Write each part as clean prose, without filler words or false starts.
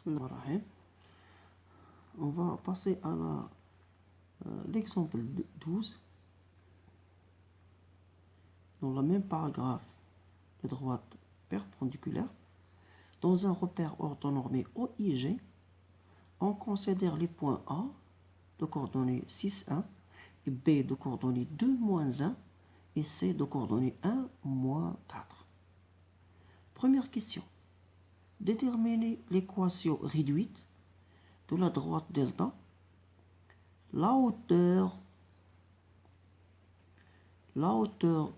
Bismillahirrahmanirrahim. On va passer à l'exemple 12. Dans le même paragraphe de droite perpendiculaire, dans un repère orthonormé OIG, on considère les points A de coordonnées 6, 1 et B de coordonnées 2, moins 1 et C de coordonnées 1, moins 4. Première question. Déterminer l'équation réduite de la droite delta, la hauteur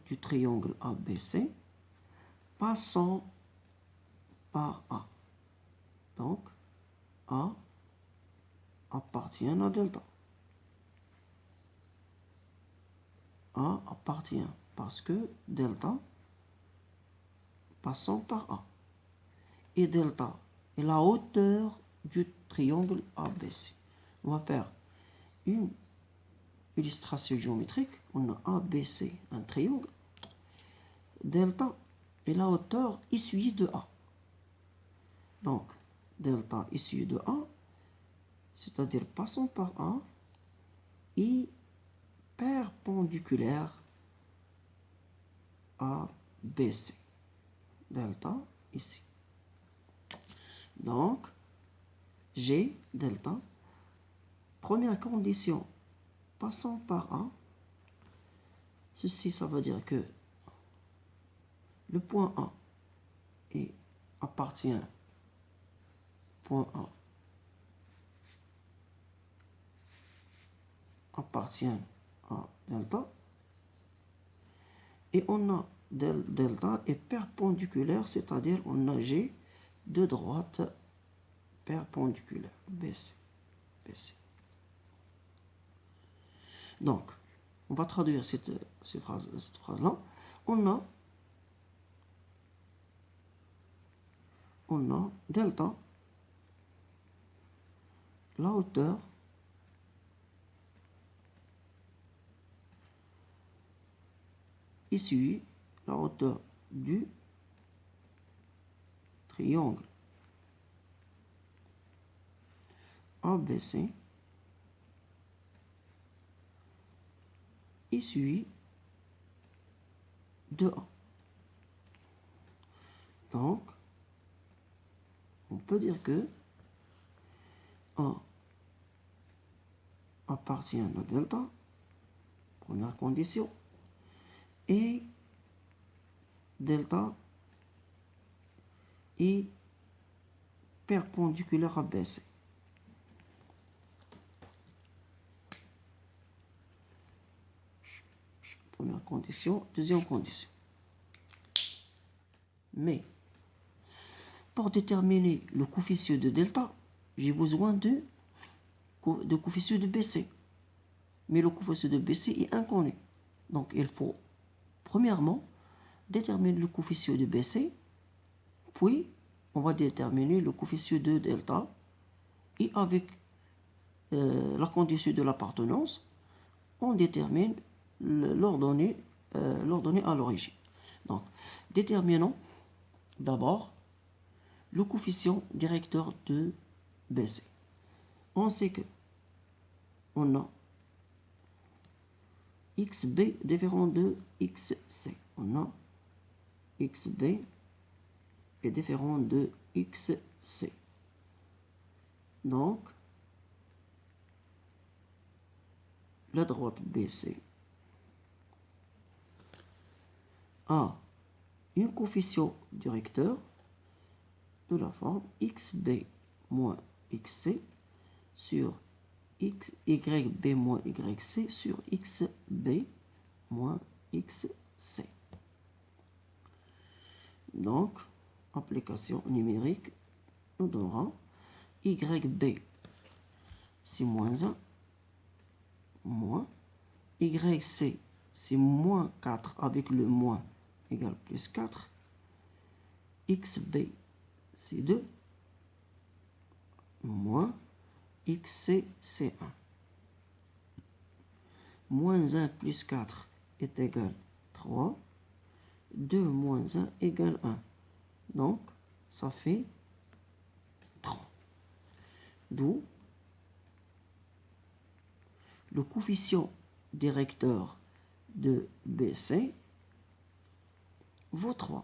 du triangle ABC passant par A. Donc, A appartient à delta. A appartient parce que delta passant par A. Et delta est la hauteur du triangle ABC. On va faire une illustration géométrique. On a ABC, un triangle. Delta est la hauteur issue de A. Donc, delta issue de A, c'est-à-dire passant par A, est perpendiculaire à BC. Delta ici. Donc, G, delta, première condition, passant par A, ceci, ça veut dire que le point A appartient, point A appartient à delta, et on a delta est perpendiculaire, c'est-à-dire on a G de droite perpendiculaire, BC. Donc, on va traduire cette phrase-là. On a delta, la hauteur issue, la hauteur du triangle ABC issue de A. Donc, on peut dire que A appartient à delta, première condition, et delta est perpendiculaire à BC. Première condition, deuxième condition. Mais, pour déterminer le coefficient de delta, j'ai besoin de coefficient de BC. Mais le coefficient de BC est inconnu. Donc, il faut, premièrement, déterminer le coefficient de BC, puis on va déterminer le coefficient de delta, et avec la condition de l'appartenance, on détermine l'ordonnée à l'origine. Donc, déterminons d'abord le coefficient directeur de BC. On sait que on a XB différent de XC. On a XB est différent de XC. Donc, la droite BC a un coefficient directeur de la forme XB moins XC sur YB moins YC sur XB moins XC. Donc, application numérique nous donnera YB, c'est moins 1, moins YC, c'est moins 4 avec le moins égale plus 4. XB, c'est 2, moins XC, c'est 1. Moins 1 plus 4 est égal 3. 2 moins 1 égale 1. Donc, ça fait 3. D'où le coefficient directeur de BC vaut 3.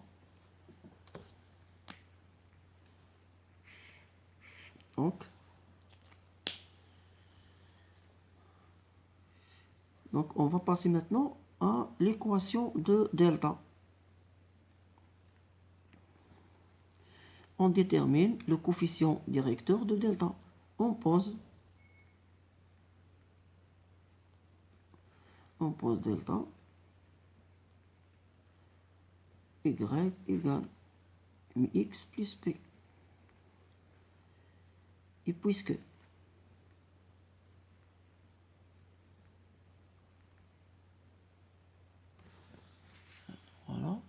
Donc, on va passer maintenant à l'équation de delta. On détermine le coefficient directeur de delta. On pose delta y égale x plus p. Et puisque voilà,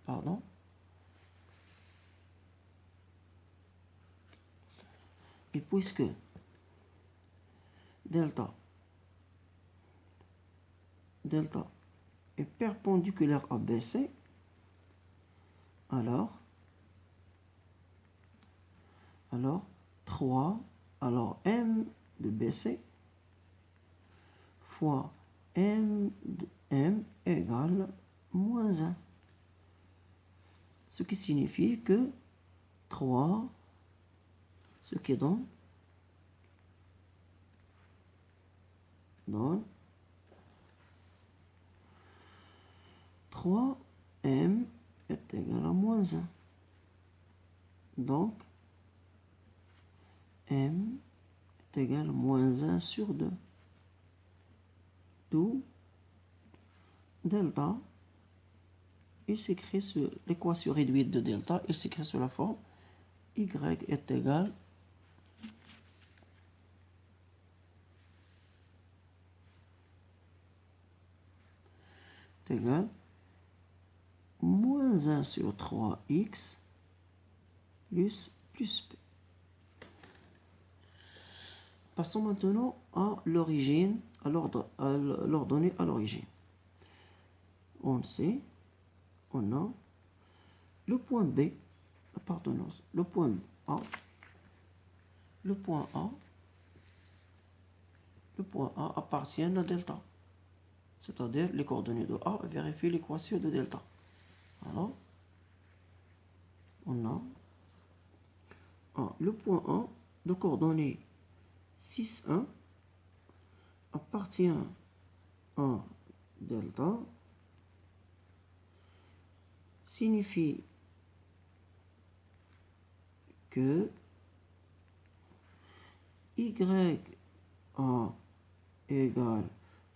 pardon, et puisque delta est perpendiculaire à BC, alors 3, alors m de BC fois m égale moins 1. Ce qui signifie que 3, ce qui donne 3m est égal à moins 1. Donc, m est égal à moins 1 sur 2. D'où delta, il s'écrit sur l'équation réduite de delta, il s'écrit sur la forme y est égal moins 1 sur 3x plus p. Passons maintenant à l'origine, à l'ordonnée à l'origine. On sait, on a le point B, l'appartenance, le point A, le point A appartient à delta. C'est-à-dire les coordonnées de A vérifient l'équation de delta. Alors, on a le point A de coordonnées 6, 1 appartient à delta, signifie que y a égale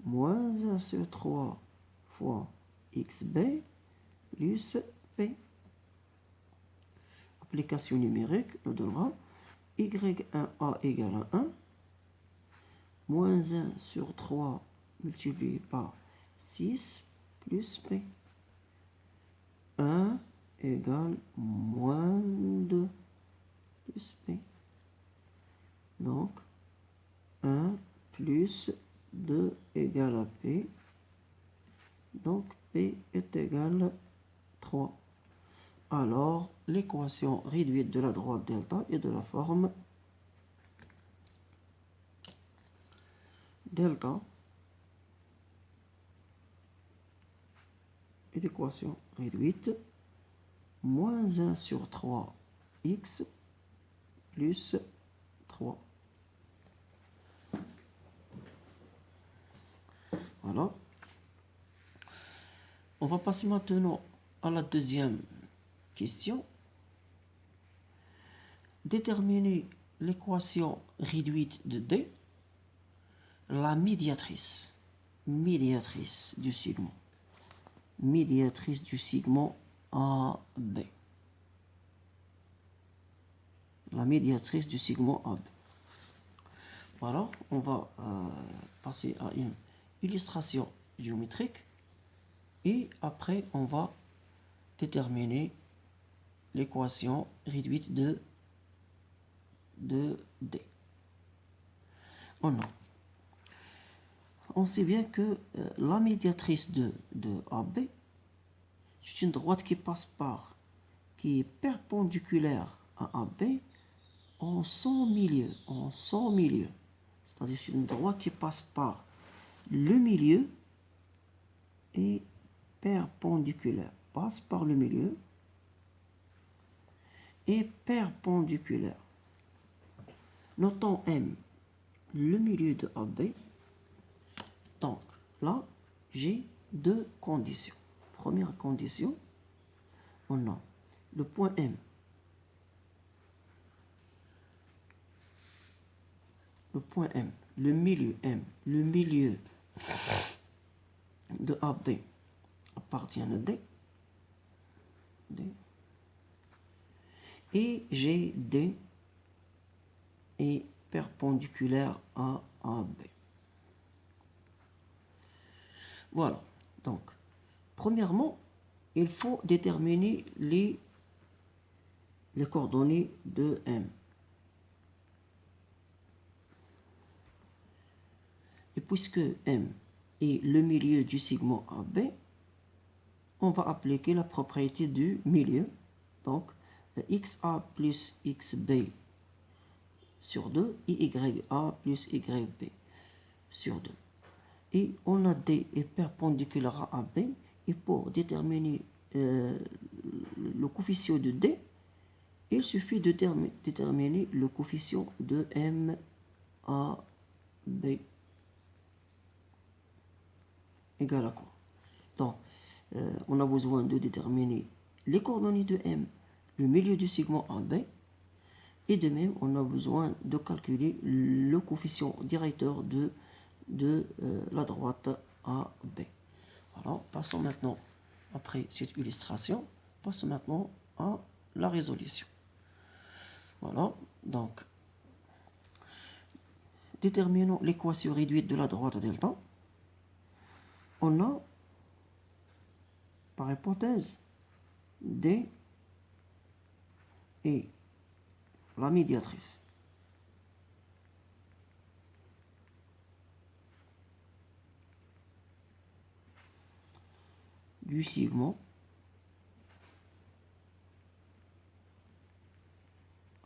moins 1 sur 3 fois xb plus p. Application numérique nous donnera y1a égale à 1, moins 1 sur 3 multiplié par 6 plus p. 1 égale moins 2 plus p. Donc, 1 plus 2 égale à p. Donc, p est égal à 3. Alors, l'équation réduite de la droite delta est de la forme delta est l'équation réduite moins 1 sur 3x plus 3. Voilà. On va passer maintenant à la deuxième question. Déterminer l'équation réduite de D, la médiatrice du segment. Médiatrice du segment AB. La médiatrice du segment AB. Voilà, on va passer à une illustration géométrique et après on va déterminer l'équation réduite de D. On sait bien que la médiatrice de AB, c'est une droite qui passe qui est perpendiculaire à AB en son milieu. En son milieu. C'est-à-dire c'est une droite qui passe par le milieu et perpendiculaire. Passe par le milieu et perpendiculaire. Notons M, le milieu de AB. Donc là, j'ai deux conditions. Première condition, on a le point M. Le point M, le milieu M, le milieu de AB appartient à D. Et j'ai D est perpendiculaire à AB. Voilà. Donc, premièrement, il faut déterminer les coordonnées de M. Et puisque M est le milieu du segment AB, on va appliquer la propriété du milieu. Donc, XA plus XB sur 2 et YA plus YB sur 2. Et on a D est perpendiculaire à AB. Et pour déterminer le coefficient de D, il suffit de déterminer le coefficient de MAB égal à quoi? Donc, on a besoin de déterminer les coordonnées de M, le milieu du segment AB, et de même, on a besoin de calculer le coefficient directeur de la droite AB. Voilà, passons maintenant, après cette illustration, passons maintenant à la résolution. Voilà, donc, déterminons l'équation réduite de la droite delta. On a, par hypothèse, D et la médiatrice. Du segment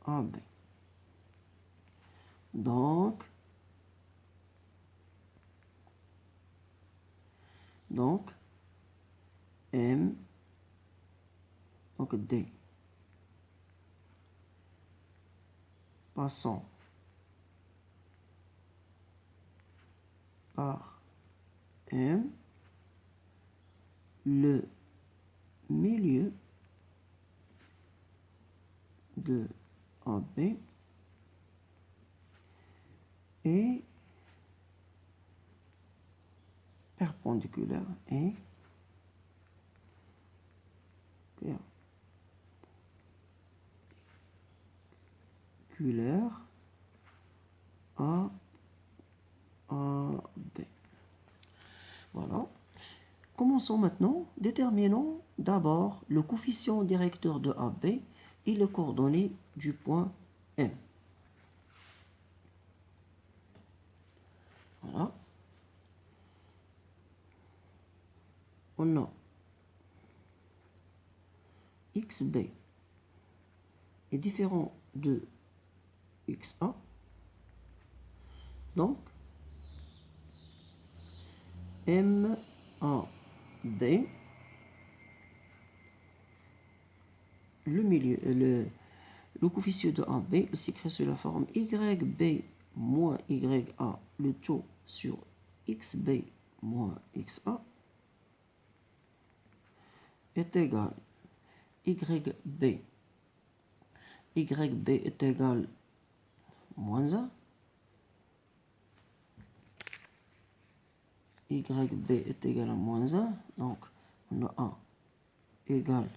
AB. Donc, M, donc D, passant par M, le milieu de AB est perpendiculaire et perpendiculaire à AB. Voilà. Commençons maintenant. Déterminons d'abord le coefficient directeur de AB et les coordonnées du point M. Voilà. On a XB est différent de XA. Donc, MAB, le milieu, le coefficient de AB s'écrit sous la forme YB moins YA, le taux sur XB moins XA est égal YB. YB est égal moins 1. YB est égal à moins 1. Donc, on a A égale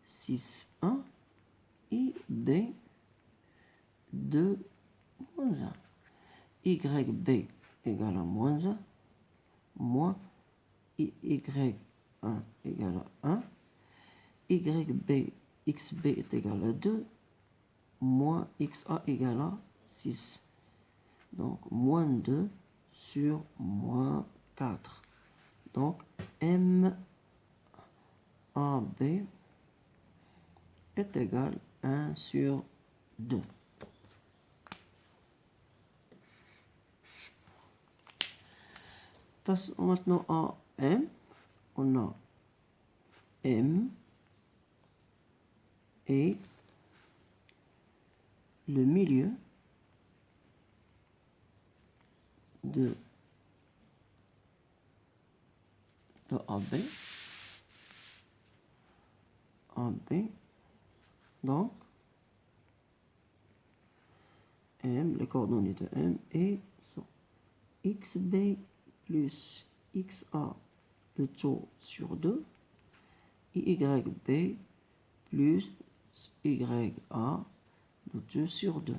6, 1. Et B 2 moins 1. YB égale à moins 1. Moins Y1 égale à 1. YB, XB est égal à 2. Moins XA égale à 6. Donc, moins 2 sur moins 4. Donc, MAB est égal à 1 sur 2. Passons maintenant à M. On a M et le milieu de AB. Donc, M, les coordonnées de M et sont XB plus XA le taux sur 2 et YB plus YA le taux sur 2.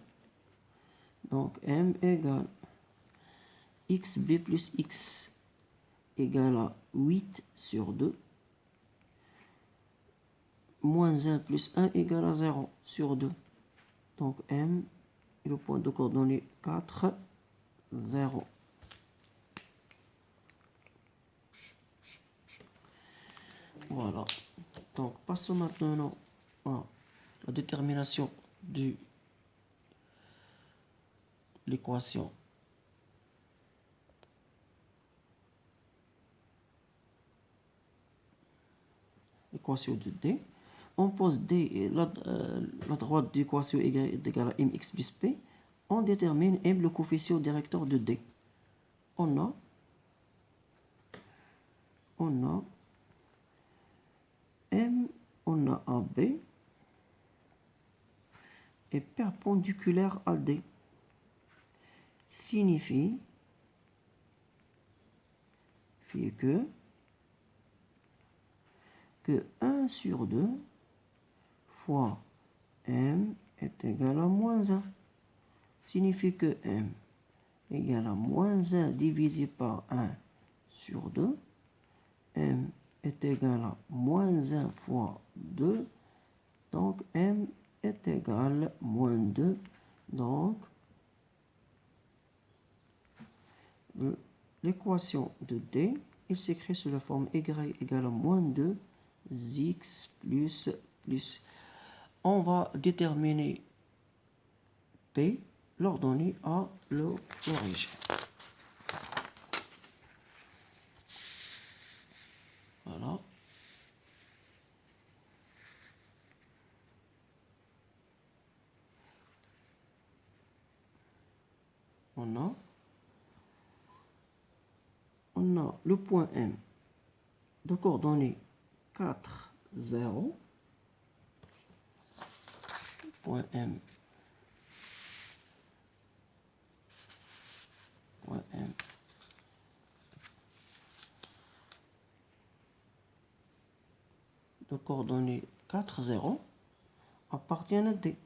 Donc M égale XB plus X égale à 8 sur 2. Moins 1 plus 1 égale à 0 sur 2. Donc M et le point de coordonnées 4, 0. Voilà. Donc passons maintenant à la détermination de l'équation de D. On pose D, la droite de l'équation est égale à mx plus p. On détermine M, le coefficient directeur de D. On a M, on a AB est perpendiculaire à D. Signifie que 1 sur 2 fois M est égal à moins 1. Signifie que M égale à moins 1 divisé par 1 sur 2. M est égal à moins 1 fois 2. Donc M est égal à moins 2. Donc l'équation de D, il s'écrit sous la forme y égale à moins 2 x plus. On va déterminer P, l'ordonnée à l'origine. Voilà. On a le point M de coordonnées 4, 0. Point M. De coordonnées 4, 0 appartient à D.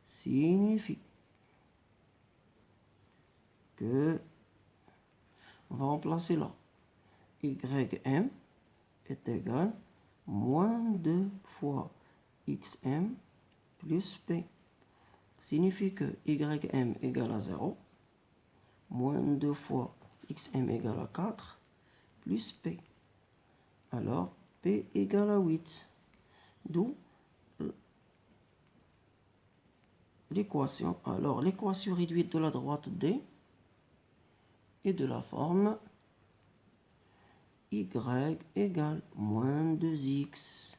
Signifie que on va remplacer là. YM est égal à moins 2 fois XM plus P. Signifie que YM égale à 0, moins 2 fois XM égale à 4, plus P. Alors, P égale à 8. D'où l'équation. Alors, l'équation réduite de la droite D est de la forme Y égale moins 2x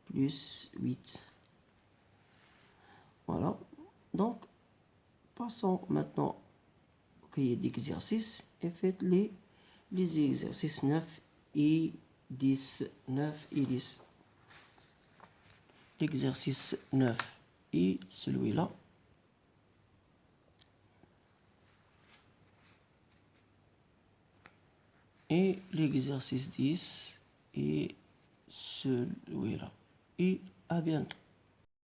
plus 8. Voilà. Donc, passons maintenant au cahier d'exercice et faites les exercices 9 et 10. 9 et 10. L'exercice 9 et celui-là. Et l'exercice 10 et celui-là. Et à bientôt.